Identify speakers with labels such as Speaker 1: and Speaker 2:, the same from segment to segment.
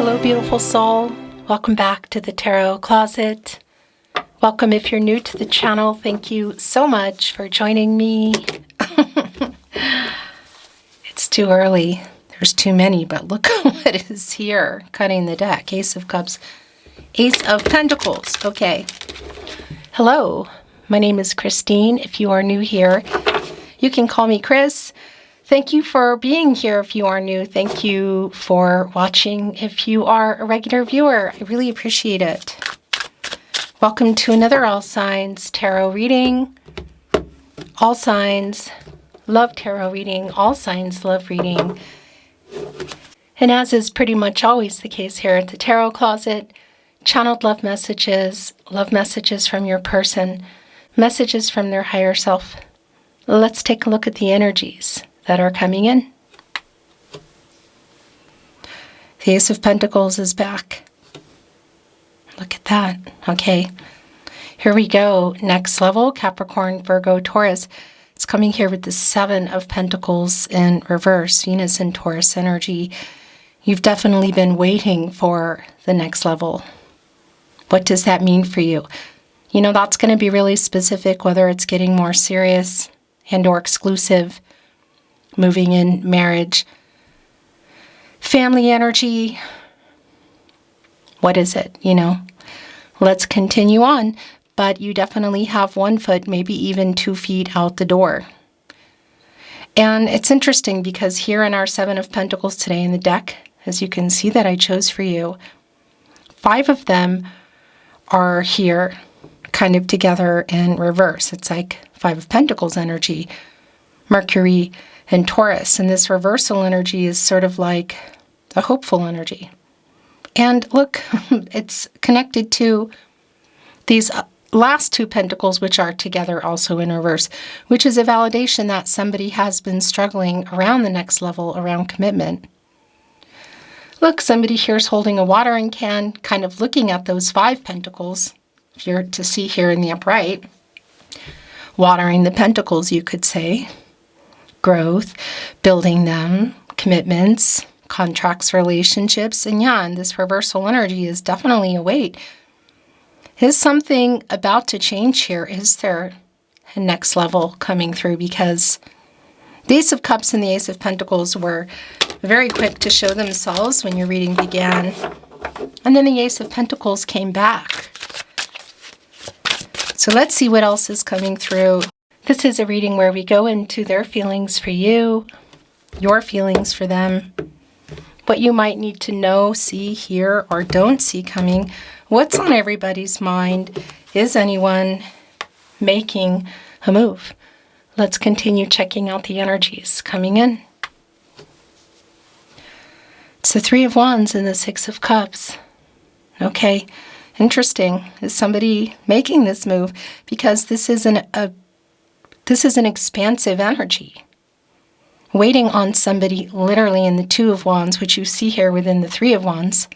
Speaker 1: Hello, beautiful soul. Welcome back to the Tarot Closet. Welcome if you're new to the channel. Thank you so much for joining me. It's too early. There's too many, but look what is here. Cutting the deck. Ace of Cups. Ace of Pentacles. Okay. Hello. My name is Christine. If you are new here, you can call me Chris. Thank you for being here if you are new. Thank you for watching if you are a regular viewer. I really appreciate it. Welcome to another All Signs Tarot reading. All signs love tarot reading. All signs love reading. And as is pretty much always the case here at the Tarot Closet, channeled love messages from your person, messages from their higher self. Let's take a look at the energies that are coming in. The Ace of Pentacles is back. Look at that. Okay. Here we go. Next level, Capricorn, Virgo, Taurus. It's coming here with the Seven of Pentacles in reverse, Venus and Taurus energy. You've definitely been waiting for the next level. What does that mean for you? You know, that's going to be really specific, whether it's getting more serious and or exclusive, moving in, marriage, family energy. What is it, you know? Let's continue on. But you definitely have 1 foot, maybe even 2 feet out the door. And it's interesting because here in our Seven of Pentacles today in the deck, as you can see that I chose for you, 5 of them are here kind of together in reverse. It's like 5 of Pentacles energy, Mercury and Taurus. And this reversal energy is sort of like a hopeful energy. And look, it's connected to these last 2 pentacles, which are together also in reverse, which is a validation that somebody has been struggling around the next level, around commitment. Look, somebody here is holding a watering can, kind of looking at those 5 pentacles. If you're to see here in the upright, watering the pentacles, you could say. Growth, building them, commitments, contracts, relationships, and yeah, and this reversal energy is definitely a weight. Is something about to change here? Is there a next level coming through? Because the Ace of Cups and the Ace of Pentacles were very quick to show themselves when your reading began. And then the Ace of Pentacles came back. So let's see what else is coming through. This is a reading where we go into their feelings for you, your feelings for them, what you might need to know, see, hear, or don't see coming. What's on everybody's mind? Is anyone making a move? Let's continue checking out the energies coming in. It's the Three of Wands and the Six of Cups. Okay, interesting. Is somebody making this move? Because this is an expansive energy. Waiting on somebody literally in the Two of Wands, which you see here within the Three of Wands.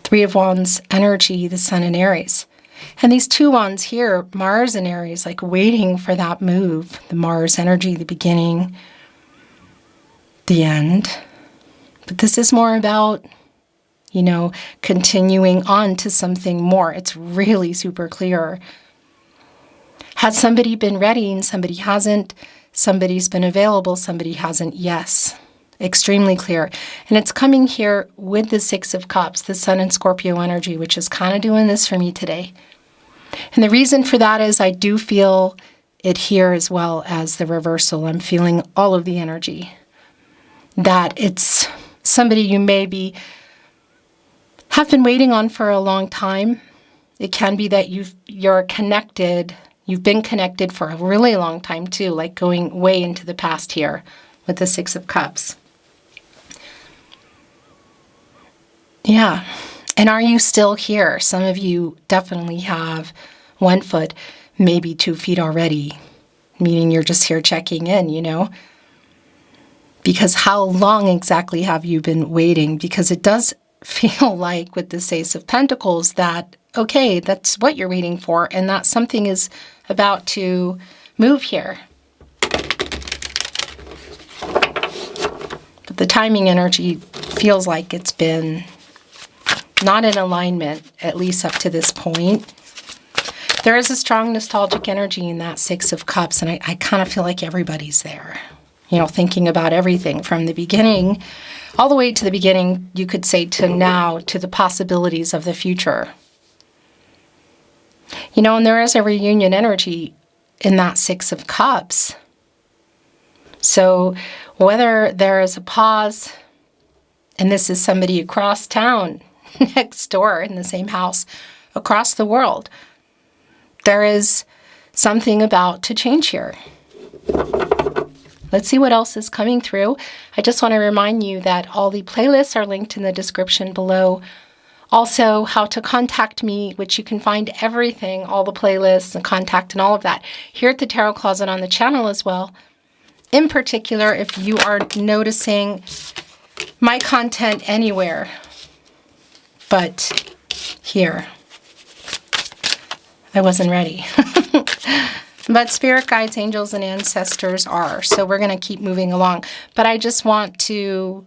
Speaker 1: Three of Wands energy, the Sun in Aries. And these 2 wands here, Mars and Aries, like waiting for that move. The Mars energy, the beginning, the end. But this is more about, you know, continuing on to something more. It's really super clear. Has somebody been ready and somebody hasn't? Somebody's been available, somebody hasn't. Yes. Extremely clear. And it's coming here with the Six of Cups, the Sun and Scorpio energy, which is kind of doing this for me today. And the reason for that is I do feel it here as well as the reversal. I'm feeling all of the energy. That it's somebody you maybe have been waiting on for a long time. It can be that you're connected. You've been connected for a really long time too, like going way into the past here with the Six of Cups. Yeah. And are you still here? Some of you definitely have 1 foot, maybe 2 feet already, meaning you're just here checking in, you know? Because how long exactly have you been waiting? Because it does feel like with this Ace of Pentacles that, okay, that's what you're waiting for, and that something is about to move here. But the timing energy feels like it's been not in alignment, at least up to this point. There is a strong nostalgic energy in that Six of Cups, and I kind of feel like everybody's there. You know, thinking about everything from the beginning, all the way to the beginning, you could say, to now, to the possibilities of the future. You know, and there is a reunion energy in that Six of Cups. So whether there is a pause, and this is somebody across town, next door, in the same house, across the world, there is something about to change here. Let's see what else is coming through. I just want to remind you that all the playlists are linked in the description below. Also, how to contact me, which you can find everything, all the playlists and contact and all of that, here at the Tarot Closet on the channel as well. In particular, if you are noticing my content anywhere but here. I wasn't ready. But spirit guides, angels, and ancestors are. So we're going to keep moving along. But I just want to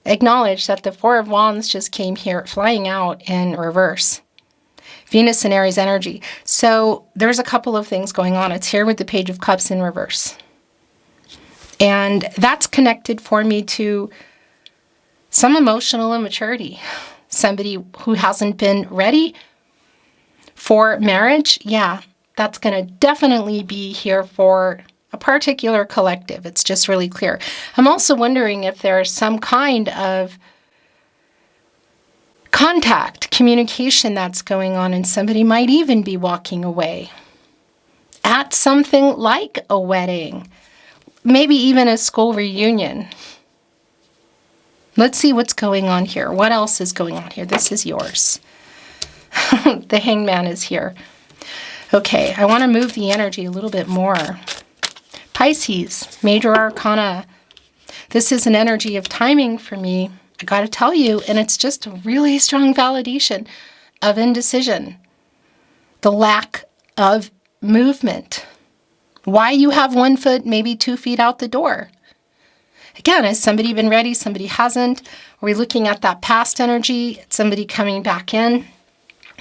Speaker 1: acknowledge that the Four of Wands just came here flying out in reverse. Venus and Aries energy. So there's a couple of things going on. It's here with the Page of Cups in reverse. And that's connected for me to some emotional immaturity. Somebody who hasn't been ready for marriage. Yeah, that's going to definitely be here for a particular collective. It's just really clear. I'm also wondering if there's some kind of contact, communication that's going on, and somebody might even be walking away at something like a wedding, maybe even a school reunion. Let's see what's going on here. What else is going on here? This is yours. The Hangman is here. Okay, I want to move the energy a little bit more. Pisces, Major Arcana. This is an energy of timing for me, I got to tell you, and it's just a really strong validation of indecision. The lack of movement. Why you have 1 foot, maybe 2 feet out the door. Again, has somebody been ready? Somebody hasn't? Are we looking at that past energy? Somebody coming back in?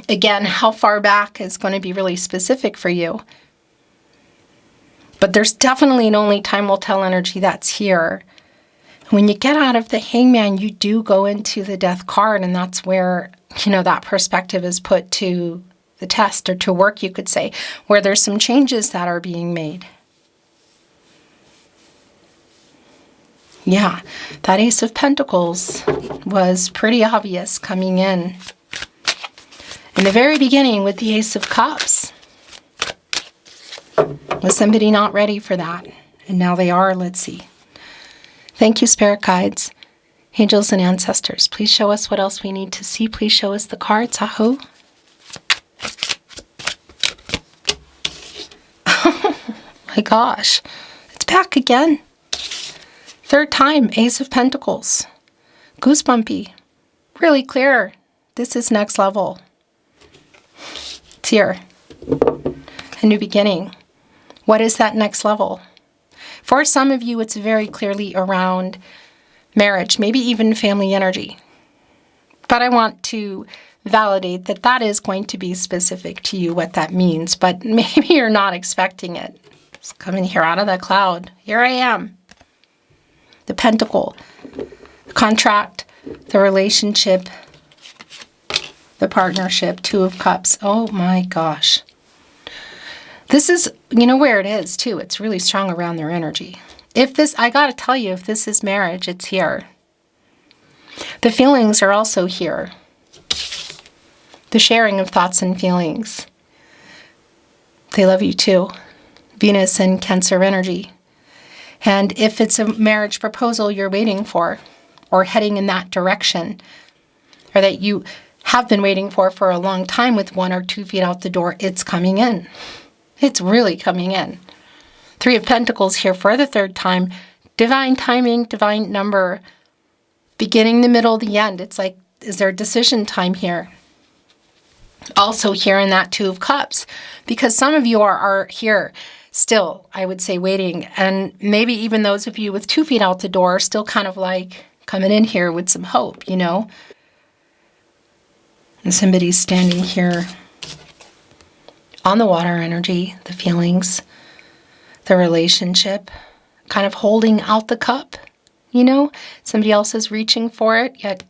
Speaker 1: Again, how far back is going to be really specific for you. But there's definitely an only time will tell energy that's here. When you get out of the Hangman, you do go into the Death card, and that's where, you know, that perspective is put to the test, or to work, you could say, where there's some changes that are being made. Yeah, that Ace of Pentacles was pretty obvious coming in the very beginning with the Ace of Cups. Was somebody not ready for that? And now they are. Let's see. Thank you, spirit guides, angels, and ancestors. Please show us what else we need to see. Please show us the cards. Aho. Oh my gosh. It's back again. Third time, Ace of Pentacles. Goosebumpy. Really clear. This is next level. It's here. A new beginning. What is that next level? For some of you, it's very clearly around marriage, maybe even family energy. But I want to validate that that is going to be specific to you, what that means. But maybe you're not expecting it. It's coming here out of the cloud. Here I am. The Pentacle, the contract, the relationship, the partnership, Two of Cups. Oh my gosh. This is, you know where it is too. It's really strong around their energy. If this, I got to tell you, if this is marriage, it's here. The feelings are also here. The sharing of thoughts and feelings. They love you too. Venus and Cancer energy. And if it's a marriage proposal you're waiting for, or heading in that direction, or that you have been waiting for a long time with 1 or 2 feet out the door, it's coming in. It's really coming in. 3 of Pentacles here for the third time. Divine timing, divine number. Beginning, the middle, the end. It's like, is there a decision time here? Also here in that Two of Cups. Because some of you are here still, I would say, waiting. And maybe even those of you with 2 feet out the door are still kind of like coming in here with some hope, you know. And somebody's standing here on the water energy, the feelings, the relationship, kind of holding out the cup, you know. Somebody else is reaching for it, yet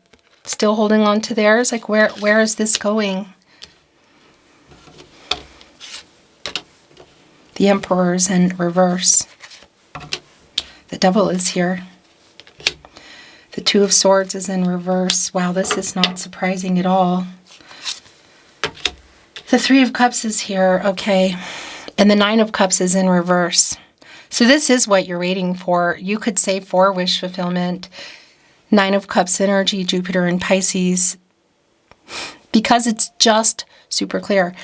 Speaker 1: still holding on to theirs. Like, where is this going? The Emperor is in reverse. The Devil is here. The Two of Swords is in reverse. Wow, this is not surprising at all. The Three of Cups is here, okay. And the Nine of Cups is in reverse. So this is what you're waiting for. You could say for wish fulfillment. Nine of Cups energy, Jupiter and Pisces. Because it's just super clear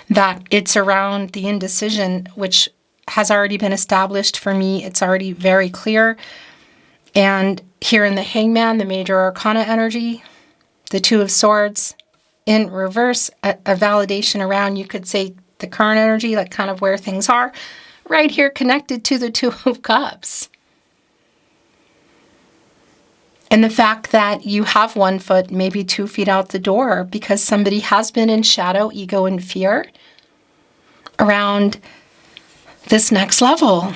Speaker 1: that it's around the indecision, which has already been established for me. It's already very clear. And here in the Hangman, the major arcana energy, the Two of Swords in reverse, a validation around, you could say, the current energy, like kind of where things are, right here connected to the Two of Cups. And the fact that you have 1 foot, maybe 2 feet out the door, because somebody has been in shadow, ego, and fear around this next level.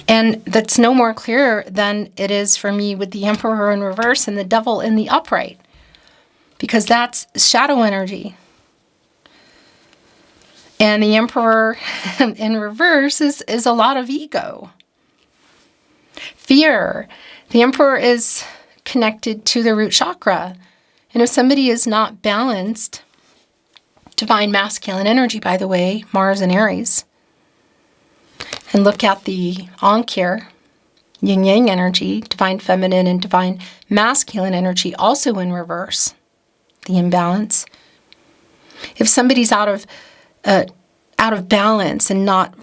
Speaker 1: And that's no more clear than it is for me with the Emperor in reverse and the Devil in the upright. Because that's shadow energy. And the Emperor in reverse is a lot of ego. Fear. The Emperor is connected to the root chakra. And if somebody is not balanced, divine masculine energy, by the way, Mars and Aries. And look at the Ankh here, yin-yang energy, divine feminine and divine masculine energy, also in reverse, the imbalance. If somebody's out of balance and not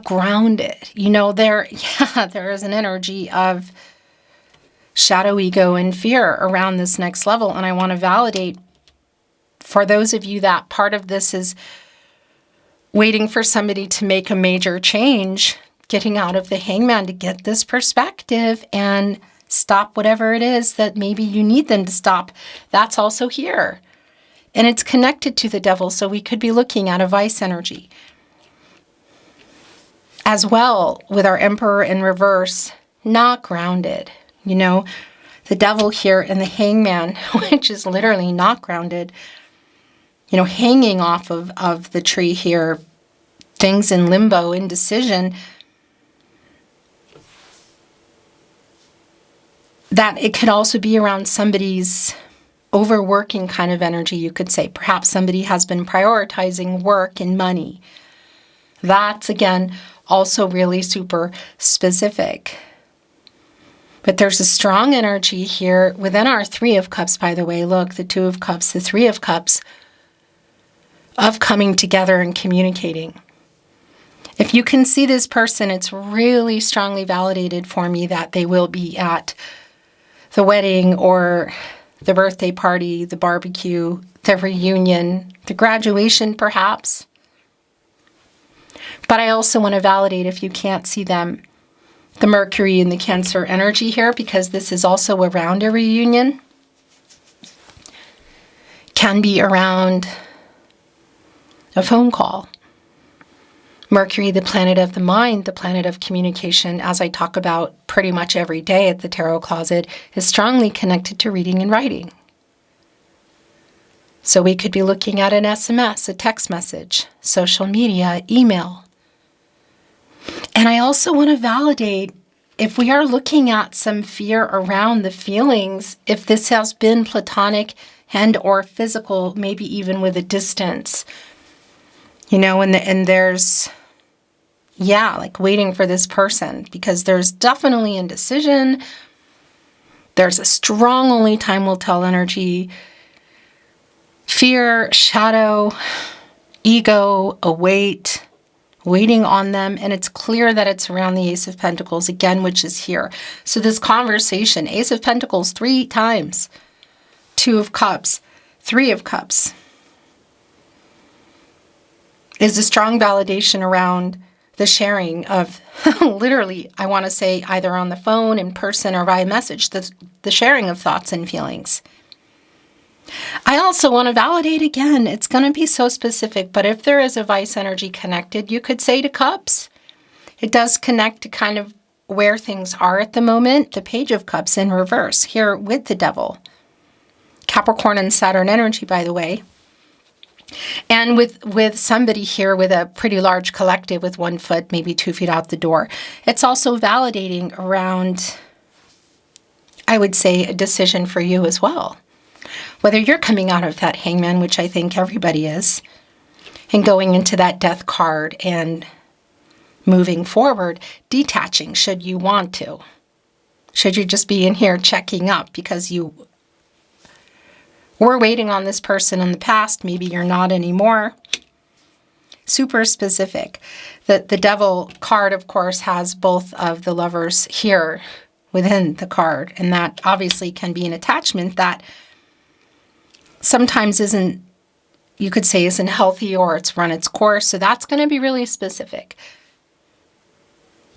Speaker 1: grounded, you know, there is an energy of shadow ego and fear around this next level. And I want to validate for those of you that part of this is waiting for somebody to make a major change, getting out of the Hangman to get this perspective and stop whatever it is that maybe you need them to stop. That's also here. And it's connected to the Devil, so we could be looking at a vice energy. As well, with our Emperor in reverse, not grounded. You know, the Devil here and the Hangman, which is literally not grounded, you know, hanging off of the tree here, things in limbo, indecision, that it could also be around somebody's overworking kind of energy, you could say. Perhaps somebody has been prioritizing work and money. That's, again, also really super specific. But there's a strong energy here within our Three of Cups, by the way. Look, the Two of Cups, the Three of Cups, of coming together and communicating. If you can see this person, it's really strongly validated for me that they will be at the wedding or the birthday party, the barbecue, the reunion, the graduation perhaps. But I also want to validate, if you can't see them, the Mercury and the Cancer energy here, because this is also around a reunion. Can be around a phone call. Mercury, the planet of the mind, the planet of communication, as I talk about pretty much every day at the Tarot Closet, is strongly connected to reading and writing. So we could be looking at an SMS, a text message, social media, email. And I also want to validate, if we are looking at some fear around the feelings, if this has been platonic and or physical, maybe even with a distance, you know, and there's, yeah, like waiting for this person, because there's definitely indecision. There's a strong only time will tell energy, fear, shadow, ego, await, waiting on them. And it's clear that it's around the Ace of Pentacles again, which is here. So this conversation, Ace of Pentacles 3 times, Two of Cups, Three of Cups, is a strong validation around the sharing of literally, I want to say either on the phone, in person, or via message, the sharing of thoughts and feelings. I also want to validate again, it's going to be so specific, but if there is a vice energy connected, you could say to Cups. It does connect to kind of where things are at the moment. The Page of Cups in reverse here with the Devil. Capricorn and Saturn energy, by the way. And with somebody here with a pretty large collective with 1 foot, maybe 2 feet out the door. It's also validating around, I would say, a decision for you as well. Whether you're coming out of that Hangman, which I think everybody is, and going into that Death card and moving forward, detaching should you want to. Should you just be in here checking up because you were waiting on this person in the past, maybe you're not anymore. Super specific. The Devil card, of course, has both of the lovers here within the card, and that obviously can be an attachment that sometimes isn't, you could say, isn't healthy, or it's run its course. So that's going to be really specific.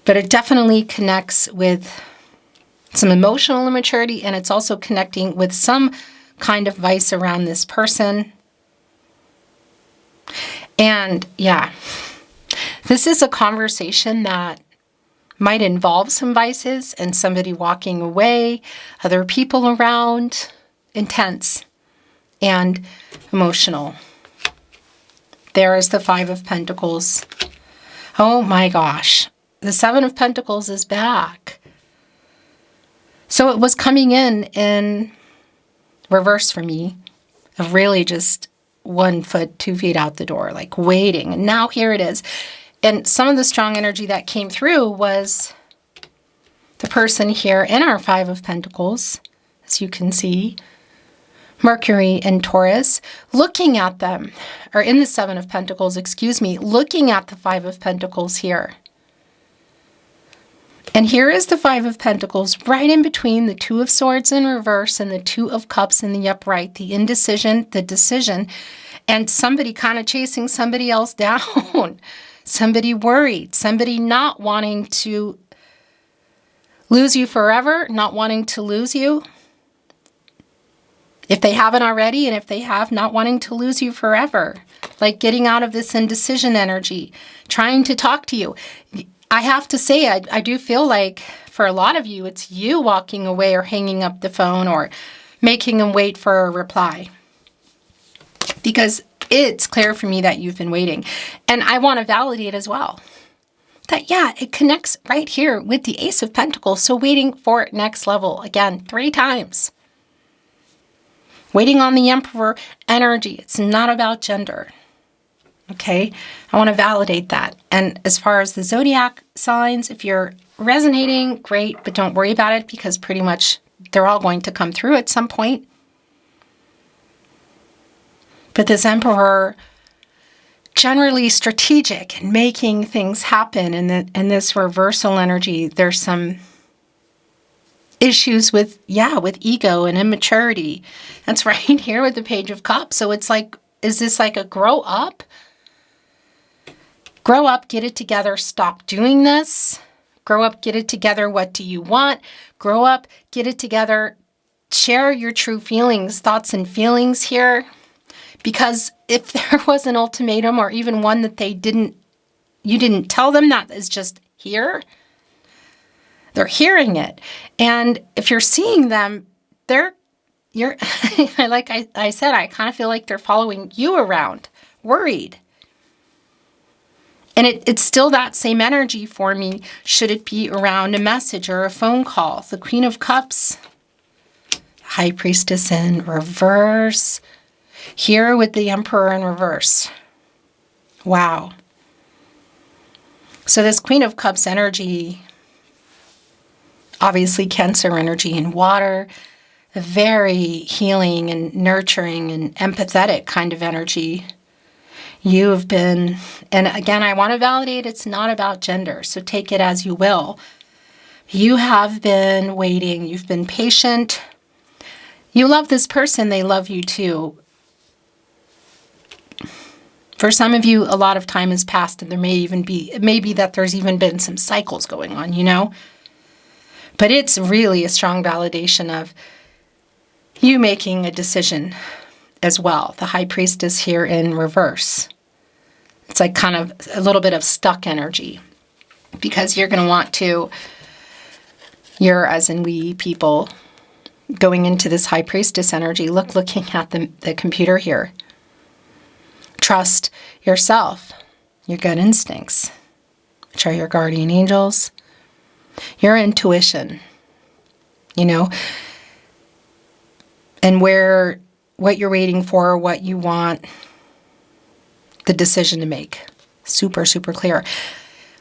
Speaker 1: But it definitely connects with some emotional immaturity, and it's also connecting with some kind of vice around this person. And yeah, this is a conversation that might involve some vices and somebody walking away, other people around, intense and emotional. There is the Five of Pentacles. Oh my gosh. The Seven of Pentacles is back. So it was coming in reverse for me, of really just 1 foot, 2 feet out the door, like waiting. And now here it is. And some of the strong energy that came through was the person here in our Five of Pentacles, as you can see, Mercury and Taurus, looking at them, or in the Seven of Pentacles, excuse me, looking at the Five of Pentacles here. And here is the Five of Pentacles right in between the Two of Swords in reverse and the Two of Cups in the upright, the indecision, the decision, and somebody kind of chasing somebody else down, somebody worried, somebody not wanting to lose you forever, not wanting to lose you, if they haven't already, and if they have, not wanting to lose you forever, like getting out of this indecision energy, trying to talk to you. I have to say, I do feel like for a lot of you, it's you walking away or hanging up the phone or making them wait for a reply. Because it's clear for me that you've been waiting. And I want to validate as well that, yeah, it connects right here with the Ace of Pentacles. So waiting for next level, again, 3 times. Waiting on the Emperor energy. It's not about gender. Okay, I want to validate that. And as far as the Zodiac signs, if you're resonating, great, but don't worry about it because pretty much they're all going to come through at some point. But this Emperor, generally strategic and making things happen, and this reversal energy, there's some issues with ego and immaturity. That's right here with the Page of Cups. So it's like, is this like a grow up? Grow up, get it together, stop doing this. Grow up, get it together, what do you want? Grow up, get it together, share your true feelings, thoughts and feelings here. Because if there was an ultimatum or even one that you didn't tell them, that is just here, they're hearing it. And if you're seeing them, you're like I said, I kind of feel like they're following you around, worried. And it's still that same energy for me, should it be around a message or a phone call. The Queen of Cups, High Priestess in reverse, here with the Emperor in reverse. Wow. So this Queen of Cups energy, obviously Cancer energy in water, a very healing and nurturing and empathetic kind of energy. You have been, and again, I want to validate it's not about gender, so take it as you will. You have been waiting. You've been patient. You love this person. They love you too. For some of you, a lot of time has passed, and there may even be, it may be that there's even been some cycles going on, you know? But it's really a strong validation of you making a decision as well. The High Priestess here in reverse. It's like kind of a little bit of stuck energy, because you're going to want to, you're, as in we people, going into this High Priestess energy, looking at the computer here. Trust yourself, your gut instincts, which are your guardian angels, your intuition, you know, and what you're waiting for, what you want, the decision to make. Super, super clear.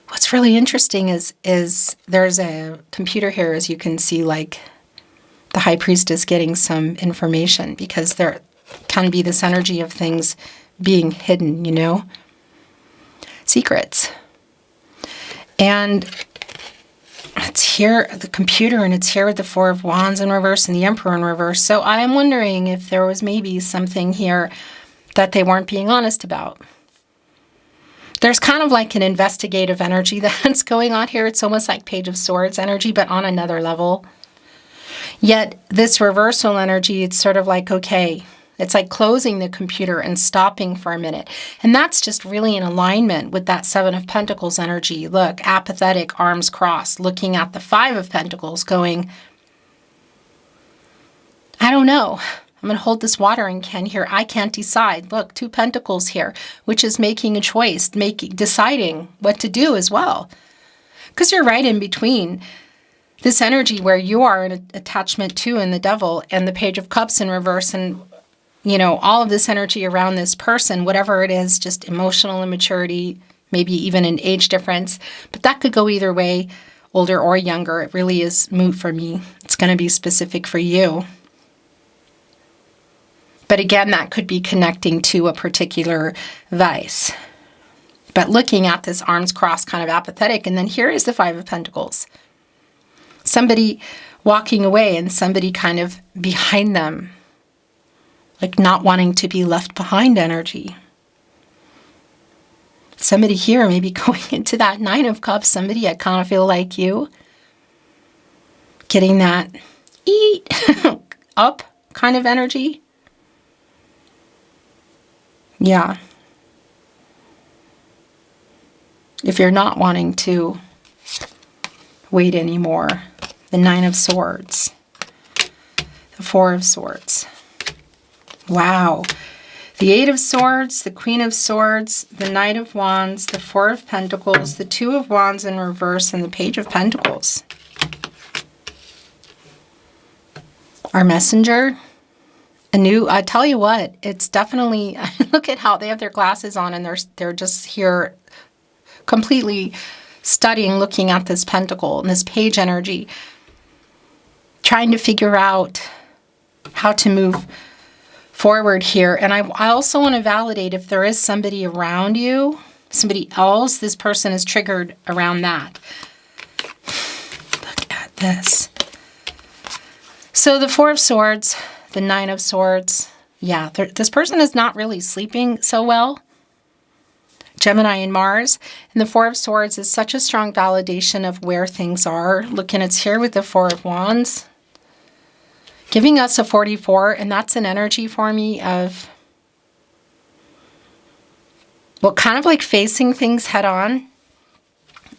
Speaker 1: What's really interesting is there's a computer here, as you can see, like the High Priestess getting some information, because there can be this energy of things being hidden, you know, secrets. And it's here, the computer, and it's here with the Four of Wands in reverse and the Emperor in reverse. So I am wondering if there was maybe something here that they weren't being honest about. There's kind of like an investigative energy that's going on here. It's almost like Page of Swords energy, but on another level. Yet this reversal energy, it's sort of like, okay, it's like closing the computer and stopping for a minute. And that's just really in alignment with that Seven of Pentacles energy. Look, apathetic, arms crossed, looking at the Five of Pentacles going, I don't know. I'm going to hold this watering can here. I can't decide. Look, Two Pentacles here, which is making a choice, deciding what to do as well. Because you're right in between this energy where you are in attachment to and the Devil, and the Page of Cups in reverse, and you know, all of this energy around this person, whatever it is, just emotional immaturity, maybe even an age difference. But that could go either way, older or younger. It really is moot for me. It's going to be specific for you. But again, that could be connecting to a particular vice. But looking at this arms crossed, kind of apathetic, and then here is the Five of Pentacles. Somebody walking away and somebody kind of behind them. Like not wanting to be left behind energy. Somebody here maybe going into that Nine of Cups, somebody I kind of feel like you. Getting that eat up kind of energy. Yeah. If you're not wanting to wait anymore. The Nine of Swords. The Four of Swords. Wow. The Eight of Swords, the Queen of Swords, the Knight of Wands, the Four of Pentacles, the Two of Wands in reverse, and the Page of Pentacles. Our messenger, I tell you what, it's definitely, look at how they have their glasses on and they're just here completely studying, looking at this pentacle and this page energy, trying to figure out how to move forward here. And I also want to validate if there is somebody around you, somebody else, this person is triggered around that. Look at this. So the Four of Swords, the Nine of Swords, yeah, this person is not really sleeping so well. Gemini and Mars. And the Four of Swords is such a strong validation of where things are. Look, and it's here with the Four of Wands. Giving us a 44, and that's an energy for me of, well, kind of like facing things head on.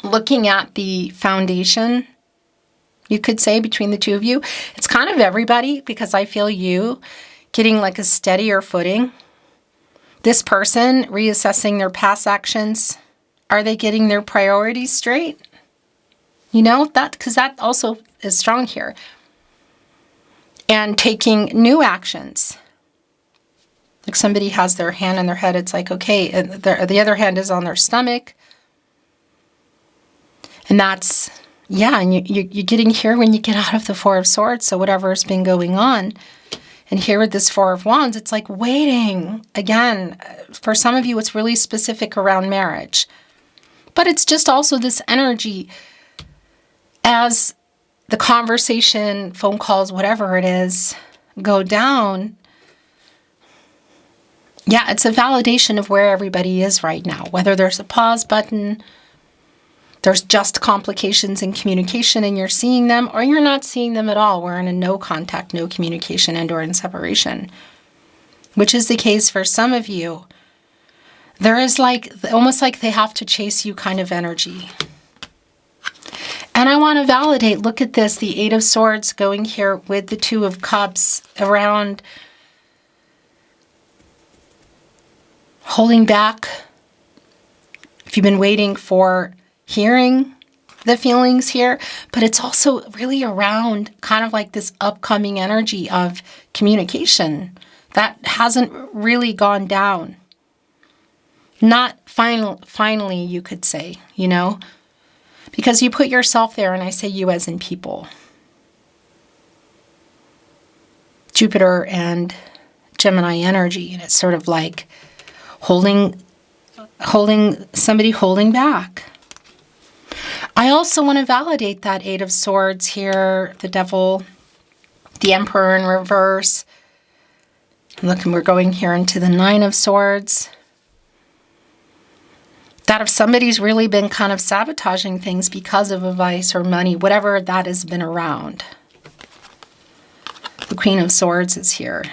Speaker 1: Looking at the foundation, you could say, between the two of you. It's kind of everybody, because I feel you getting like a steadier footing. This person reassessing their past actions. Are they getting their priorities straight? You know, that, because that also is strong here. And taking new actions. Like somebody has their hand on their head, it's like, okay, and the other hand is on their stomach. And that's, yeah, and you're getting here when you get out of the Four of Swords, so whatever's been going on. And here with this Four of Wands, it's like waiting. Again, for some of you, it's really specific around marriage. But it's just also this energy as the conversation, phone calls, whatever it is, go down. Yeah, it's a validation of where everybody is right now, whether there's a pause button, there's just complications in communication and you're seeing them, or you're not seeing them at all. We're in a no contact, no communication, and or in separation, which is the case for some of you. There is like, almost like they have to chase you kind of energy. And I want to validate, look at this, the Eight of Swords going here with the Two of Cups around holding back. If you've been waiting for hearing the feelings here, but it's also really around kind of like this upcoming energy of communication that hasn't really gone down. Not finally, you could say, you know, because you put yourself there, and I say you as in people. Jupiter and Gemini energy, and it's sort of like somebody holding back. I also want to validate that Eight of Swords here, the Devil, the Emperor in reverse. Look, and we're going here into the Nine of Swords. That if somebody's really been kind of sabotaging things because of advice or money, whatever that has been around. The Queen of Swords is here.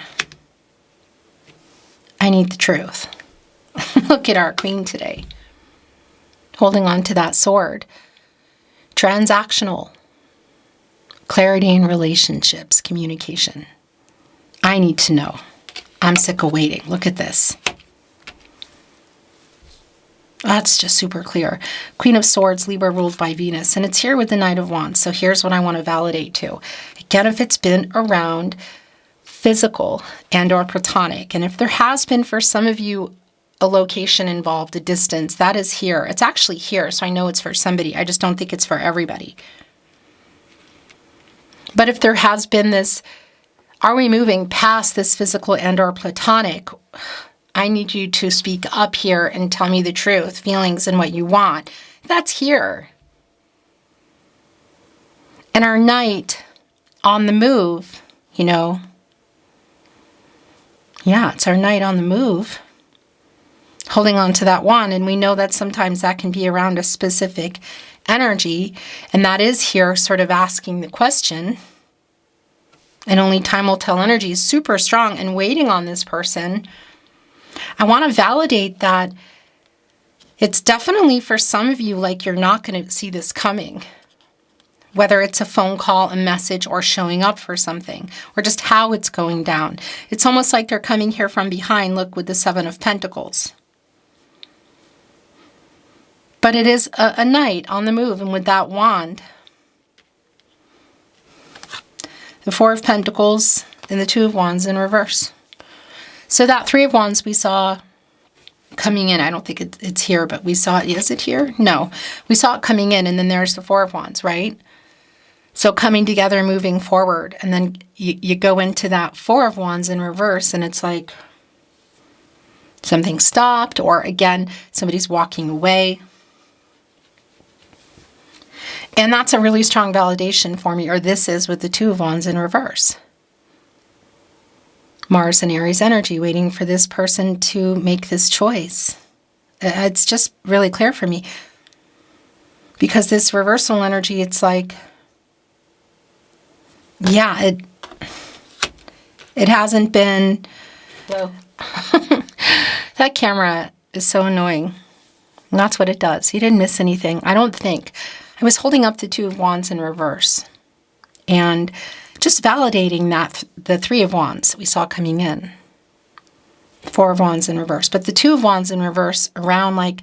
Speaker 1: I need the truth. Look at our Queen today. Holding on to that sword. Transactional. Clarity in relationships, communication. I need to know. I'm sick of waiting. Look at this. That's just super clear. Queen of Swords, Libra ruled by Venus. And it's here with the Knight of Wands. So here's what I want to validate too. Again, if it's been around physical and or platonic, and if there has been for some of you a location involved, a distance, that is here. It's actually here, so I know it's for somebody. I just don't think it's for everybody. But if there has been this, are we moving past this physical and or platonic? I need you to speak up here and tell me the truth, feelings, and what you want. That's here. And our Knight on the move, you know. Yeah, it's our Knight on the move. Holding on to that wand, and we know that sometimes that can be around a specific energy, and that is here sort of asking the question, and only time will tell energy is super strong and waiting on this person. I want to validate that it's definitely for some of you like you're not going to see this coming, whether it's a phone call, a message, or showing up for something, or just how it's going down. It's almost like they're coming here from behind, look, with the Seven of Pentacles. But it is a Knight on the move, and with that wand, the Four of Pentacles and the Two of Wands in reverse. So that Three of Wands we saw coming in, I don't think it's here, but we saw it, is it here? No, we saw it coming in, and then there's the Four of Wands, right? So coming together, moving forward, and then you go into that Four of Wands in reverse, and it's like something stopped, or again, somebody's walking away. And that's a really strong validation for me, or this is with the Two of Wands in reverse. Mars and Aries energy, waiting for this person to make this choice. It's just really clear for me. Because this reversal energy, it's like, yeah, it hasn't been... Whoa. That camera is so annoying. And that's what it does. You didn't miss anything, I don't think. I was holding up the Two of Wands in reverse. And just validating that, the Three of Wands we saw coming in. Four of Wands in reverse. But the Two of Wands in reverse around like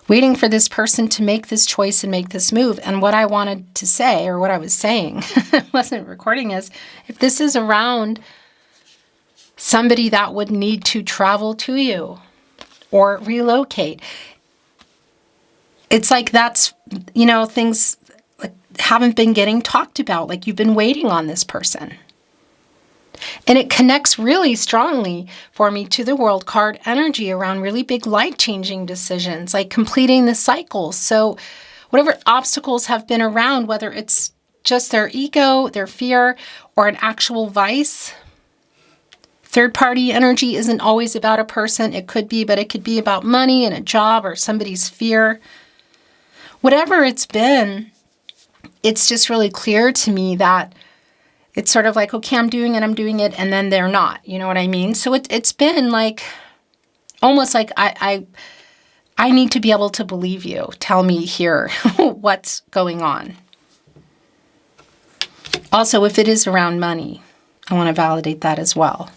Speaker 1: waiting for this person to make this choice and make this move. And what I wanted to say, or what I was saying, wasn't recording, is if this is around somebody that would need to travel to you or relocate, it's like that's, you know, things like haven't been getting talked about, like you've been waiting on this person. And it connects really strongly for me to the World card energy around really big life-changing decisions, like completing the cycle. So whatever obstacles have been around, whether it's just their ego, their fear, or an actual vice, Third party energy isn't always about a person. It could be, but it could be about money and a job or somebody's fear. Whatever it's been, it's just really clear to me that it's sort of like, okay, I'm doing it, and then they're not. You know what I mean? So it's been like, almost like I need to be able to believe you. Tell me here what's going on. Also, if it is around money, I want to validate that as well.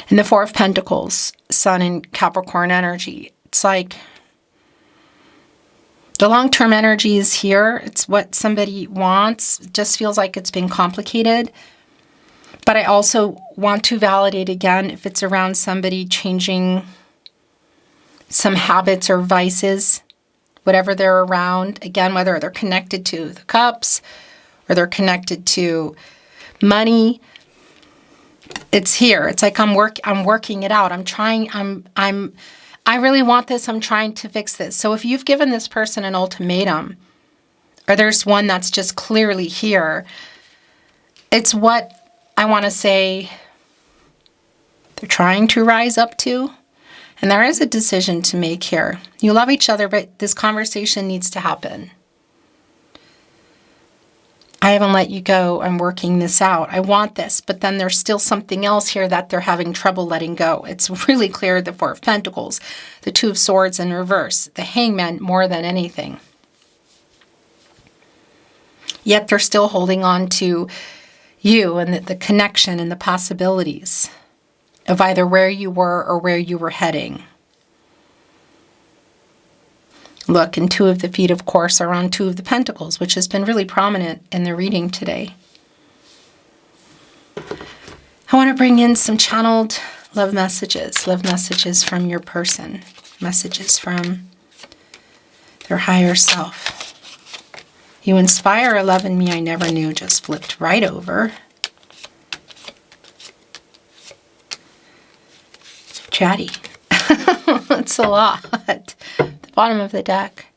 Speaker 1: And the Four of Pentacles, Sun and Capricorn energy. It's like the long-term energy is here. It's what somebody wants. It just feels like it's been complicated. But I also want to validate again if it's around somebody changing some habits or vices, whatever they're around. Again, whether they're connected to the cups or they're connected to money. It's here. It's like I'm working it out. I really want this. I'm trying to fix this. So if you've given this person an ultimatum, or there's one that's just clearly here, it's what I want to say they're trying to rise up to. And there is a decision to make here. You love each other, but this conversation needs to happen. I haven't let you go. I'm working this out. I want this, but then there's still something else here that they're having trouble letting go. It's really clear, the Four of Pentacles, the Two of Swords in reverse, the Hangman more than anything. Yet they're still holding on to you and the connection and the possibilities of either where you were or where you were heading. Look, and Two of the Feet, of course, are on Two of the Pentacles, which has been really prominent in the reading today. I want to bring in some channeled love messages from your person, messages from their higher self. You inspire a love in me I never knew, just flipped right over. Chatty. It's a lot. Bottom of the deck.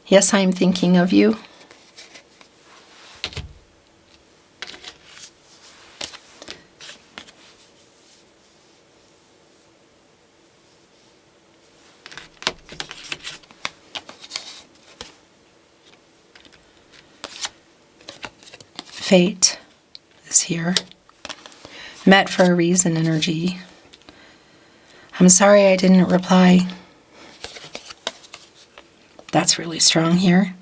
Speaker 1: Yes, I am thinking of you. Fate is here. Met for a reason energy. I'm sorry I didn't reply. That's really strong here.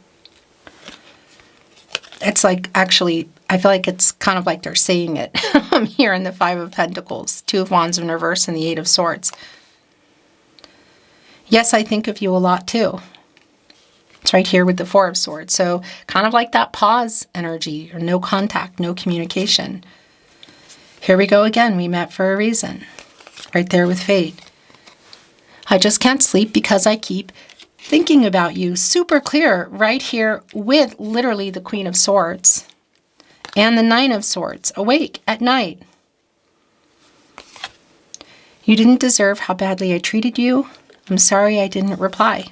Speaker 1: It's like, actually, I feel like it's kind of like they're saying it here in the Five of Pentacles, Two of Wands in reverse, and the Eight of Swords. Yes, I think of you a lot too. It's right here with the Four of Swords. So kind of like that pause energy, or no contact, no communication. Here we go again. We met for a reason. Right there with Fate. I just can't sleep because I keep thinking about you. Super clear right here with literally the Queen of Swords and the Nine of Swords. Awake at night. You didn't deserve how badly I treated you. I'm sorry I didn't reply.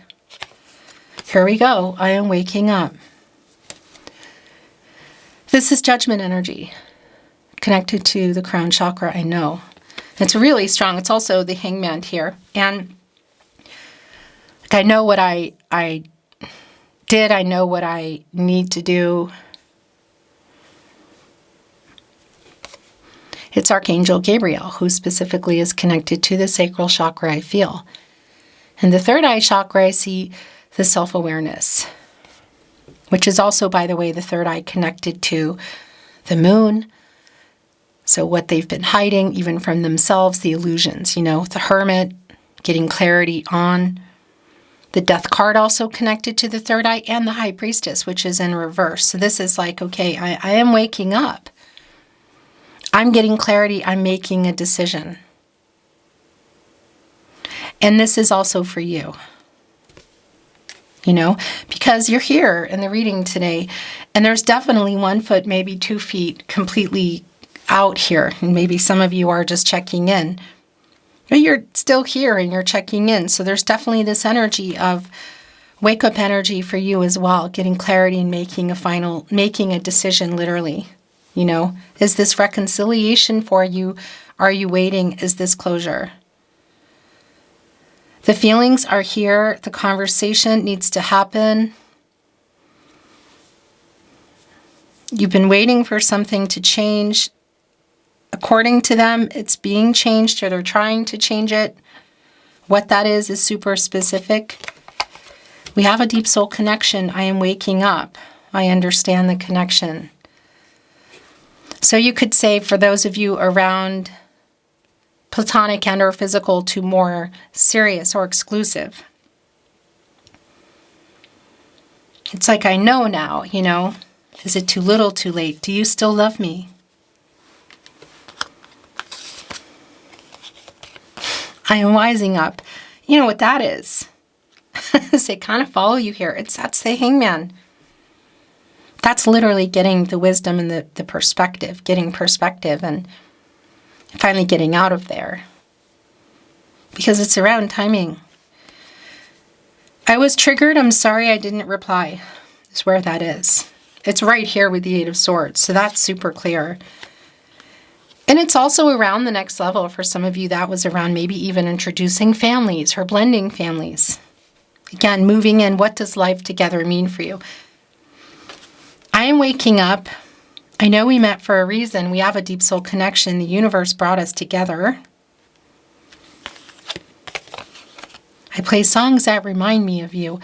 Speaker 1: Here we go. I am waking up. This is Judgment energy connected to the crown chakra, I know. It's really strong. It's also the Hangman here. And I know what I did. I know what I need to do. It's Archangel Gabriel, who specifically is connected to the sacral chakra, I feel. And the third eye chakra, I see the self-awareness, which is also, by the way, the third eye connected to the moon. So what they've been hiding, even from themselves, the illusions, you know, the Hermit, getting clarity on. The Death card also connected to the third eye, and the High Priestess, which is in reverse. So this is like, okay, I am waking up. I'm getting clarity. I'm making a decision. And this is also for you. You know, because you're here in the reading today, and there's definitely 1 foot, maybe 2 feet completely out here. And maybe some of you are just checking in. But you're still here and you're checking in. So there's definitely this energy of wake up energy for you as well, getting clarity and making a decision literally. You know, is this reconciliation for you? Are you waiting? Is this closure? The feelings are here. The conversation needs to happen. You've been waiting for something to change. According to them, it's being changed, or they're trying to change it. What that is super specific. We have a deep soul connection. I am waking up. I understand the connection. So you could say, for those of you around platonic and or physical to more serious or exclusive, it's like, I know now, you know. Is it too little, too late? Do you still love me? I am wising up. You know what that is? They kind of follow you here. That's the Hangman. That's literally getting the wisdom and the perspective, getting perspective and finally getting out of there. Because it's around timing. I was triggered. I'm sorry I didn't reply. Is where that is. It's right here with the Eight of Swords. So that's super clear. And it's also around the next level. For some of you, that was around maybe even introducing families or blending families. Again, moving in. What does life together mean for you? I am waking up. I know we met for a reason. We have a deep soul connection. The universe brought us together. I play songs that remind me of you.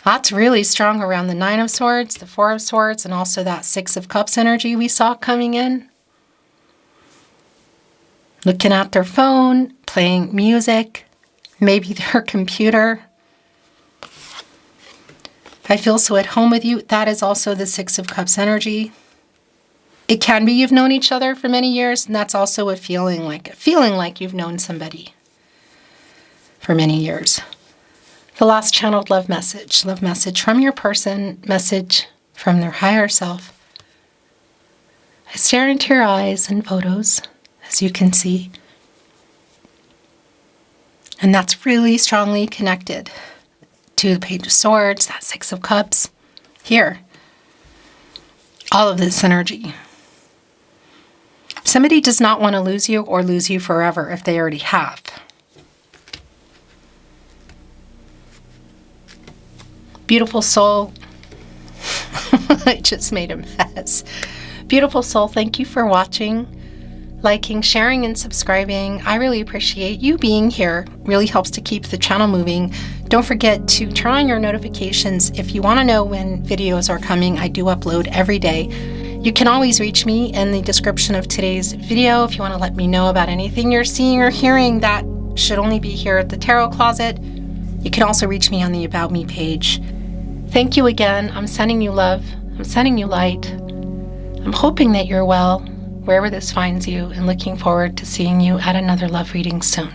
Speaker 1: That's really strong around the Nine of Swords, the Four of Swords, and also that Six of Cups energy we saw coming in. Looking at their phone, playing music, maybe their computer. I feel so at home with you. That is also the Six of Cups energy. It can be you've known each other for many years, and that's also a feeling like you've known somebody for many years. The last channeled love message from your person, message from their higher self. I stare into your eyes in photos, as you can see. And that's really strongly connected to the Page of Swords, that Six of Cups. Here. All of this energy. Somebody does not want to lose you or lose you forever if they already have. Beautiful soul. I just made a mess. Beautiful soul, thank you for watching, liking, sharing, and subscribing. I really appreciate you being here. Really helps to keep the channel moving. Don't forget to turn on your notifications if you want to know when videos are coming. I do upload every day. You can always reach me in the description of today's video if you want to let me know about anything you're seeing or hearing that should only be here at the Tarot Closet. You can also reach me on the About Me page. Thank you again. I'm sending you love. I'm sending you light. I'm hoping that you're well, wherever this finds you, and looking forward to seeing you at another love reading soon.